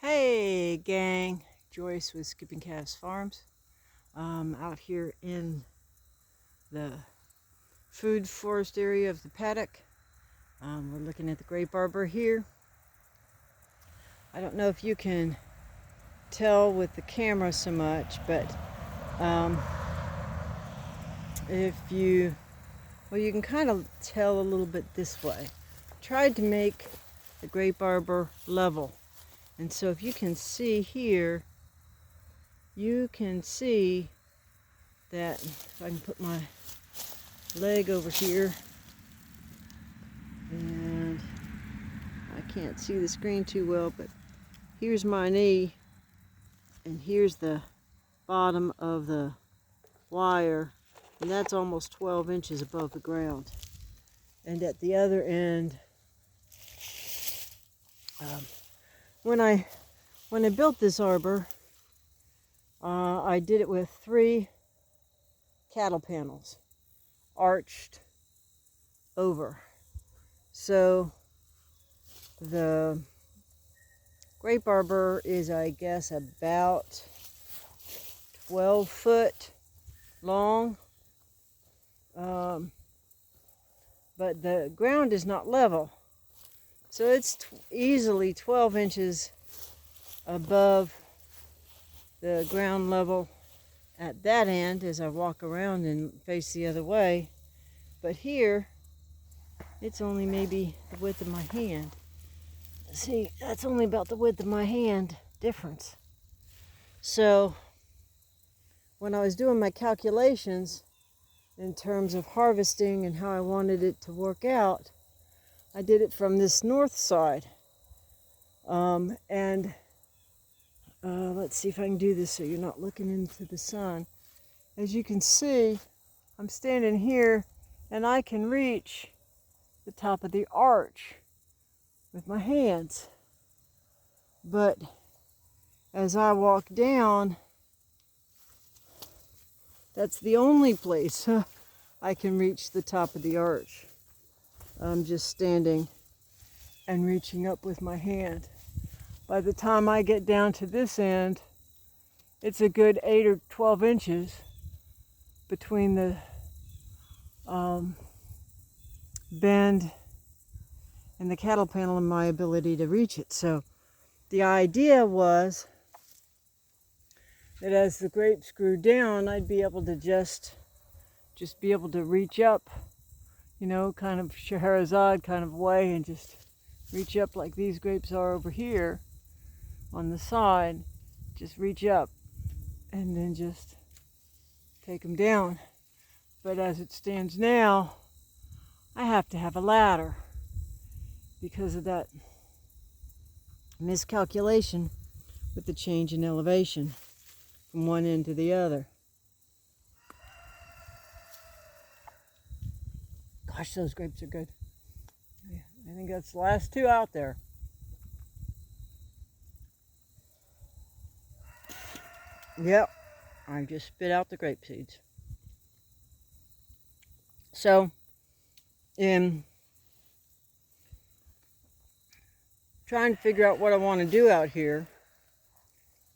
Hey gang, Joyce with Skipping Calves Farms. Out here in the food forest area of the paddock. We're looking at the grape arbor here. I don't know if you can tell with the camera so much, but you can kind of tell a little bit this way. Tried to make the grape arbor level. And so if you can see here, you can see that if I can put my leg over here, and I can't see the screen too well, but here's my knee and here's the bottom of the wire, and that's almost 12 inches above the ground. And at the other end, when I built this arbor, I did it with 3 cattle panels arched over. So the grape arbor is, I guess, about 12 foot long, but the ground is not level. So it's easily 12 inches above the ground level at that end as I walk around and face the other way. But here, it's only maybe the width of my hand. See, that's only about the width of my hand difference. So when I was doing my calculations in terms of harvesting and how I wanted it to work out, I did it from this north side. Let's see if I can do this so you're not looking into the sun. As you can see, I'm standing here and I can reach the top of the arch with my hands. But as I walk down, that's the only place I can reach the top of the arch. I'm just standing and reaching up with my hand. By the time I get down to this end, it's a good 8 or 12 inches between the bend and the cattle panel and my ability to reach it. So the idea was that as the grapes grew down, I'd be able to just be able to reach up, kind of Scheherazade kind of way, and just reach up like these grapes are over here on the side. Just reach up and then just take them down. But as it stands now, I have to have a ladder because of that miscalculation with the change in elevation from one end to the other. Gosh, those grapes are good. I think that's the last 2 out there. Yep, I just spit out the grape seeds. So, in trying to figure out what I want to do out here,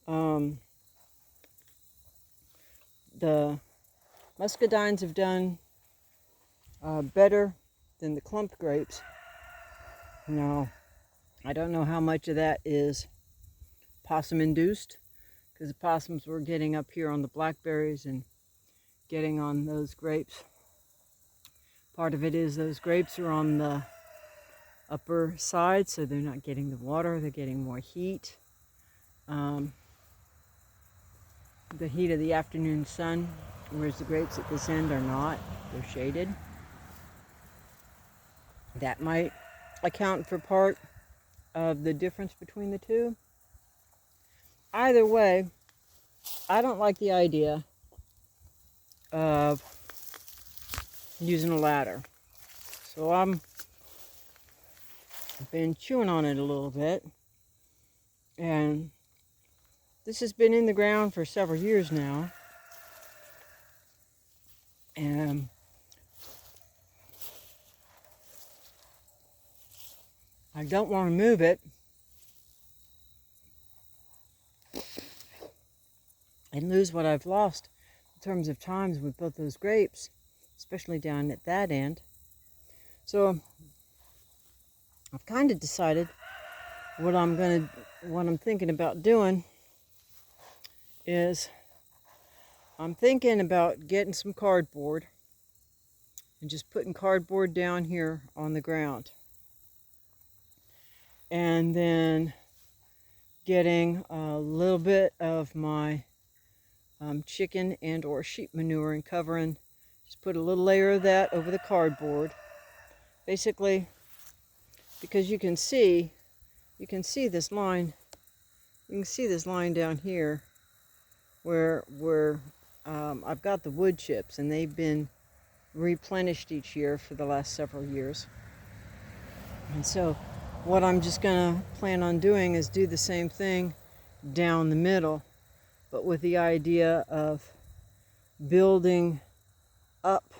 the muscadines have done better than the clump grapes. Now, I don't know how much of that is possum induced, because the possums were getting up here on the blackberries and getting on those grapes. Part of it is those grapes are on the upper side, so they're not getting the water, they're getting more heat. The heat of the afternoon sun, whereas the grapes at this end are not, they're shaded. That might account for part of the difference between the two. Either way, I don't like the idea of using a ladder. So I've been chewing on it a little bit. And this has been in the ground for several years now. And I don't want to move it and lose what I've lost in terms of times with both those grapes, especially down at that end. So I've kind of decided what I'm thinking about doing is I'm thinking about getting some cardboard and just putting cardboard down here on the ground. And then getting a little bit of my chicken and or sheep manure and covering, just put a little layer of that over the cardboard. Basically, because you can see this line, down here where I've got the wood chips, and they've been replenished each year for the last several years. And so what I'm just gonna plan on doing is do the same thing down the middle, but with the idea of building up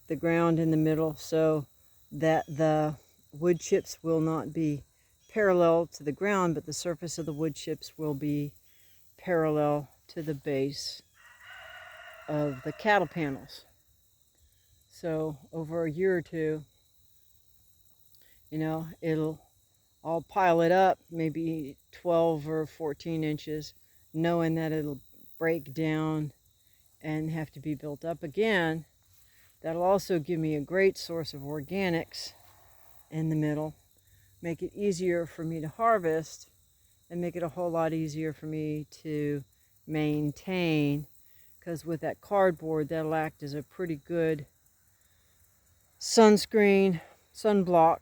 the ground in the middle so that the wood chips will not be parallel to the ground, but the surface of the wood chips will be parallel to the base of the cattle panels. So over a year or two, I'll pile it up, maybe 12 or 14 inches, knowing that it'll break down and have to be built up again. That'll also give me a great source of organics in the middle, make it easier for me to harvest, and make it a whole lot easier for me to maintain, because with that cardboard, that'll act as a pretty good sunblock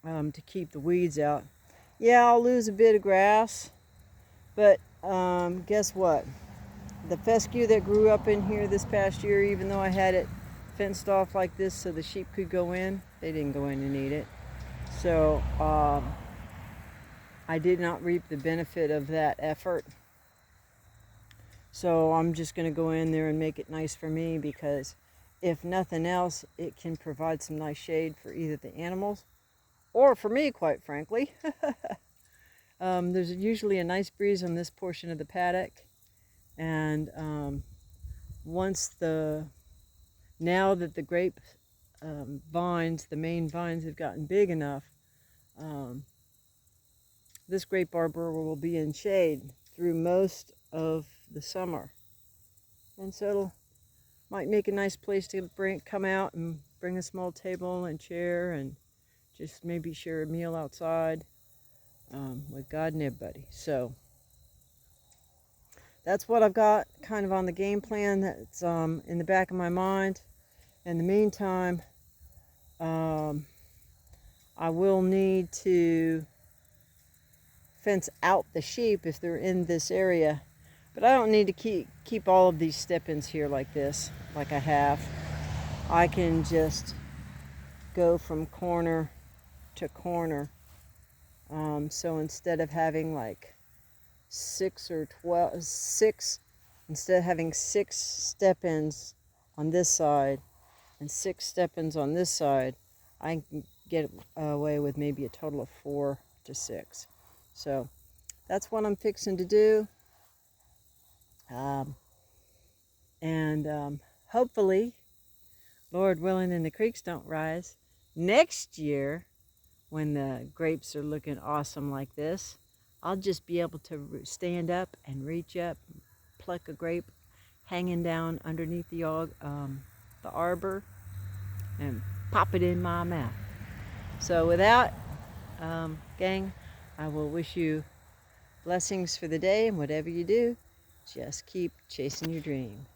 to keep the weeds out. Yeah, I'll lose a bit of grass, but guess what? The fescue that grew up in here this past year, even though I had it fenced off like this so the sheep could go in, they didn't go in and eat it. So I did not reap the benefit of that effort. So I'm just going to go in there and make it nice for me, because if nothing else, it can provide some nice shade for either the animals or for me, quite frankly. There's usually a nice breeze on this portion of the paddock, and now that the grape vines, the main vines, have gotten big enough, this grape arbor will be in shade through most of the summer, and so might make a nice place to come out and bring a small table and chair and just maybe share a meal outside with God and everybody. So that's what I've got kind of on the game plan that's in the back of my mind. In the meantime, I will need to fence out the sheep if they're in this area, but I don't need to keep all of these step-ins here like this, like I have. I can just go from corner to corner. So instead of having like instead of having 6 step-ins on this side and 6 step-ins on this side, I can get away with maybe a total of 4 to 6. So that's what I'm fixing to do. Hopefully, Lord willing and the creeks don't rise, next year, when the grapes are looking awesome like this, I'll just be able to stand up and reach up, pluck a grape hanging down underneath the arbor, and pop it in my mouth. So with that, gang, I will wish you blessings for the day, and whatever you do, just keep chasing your dream.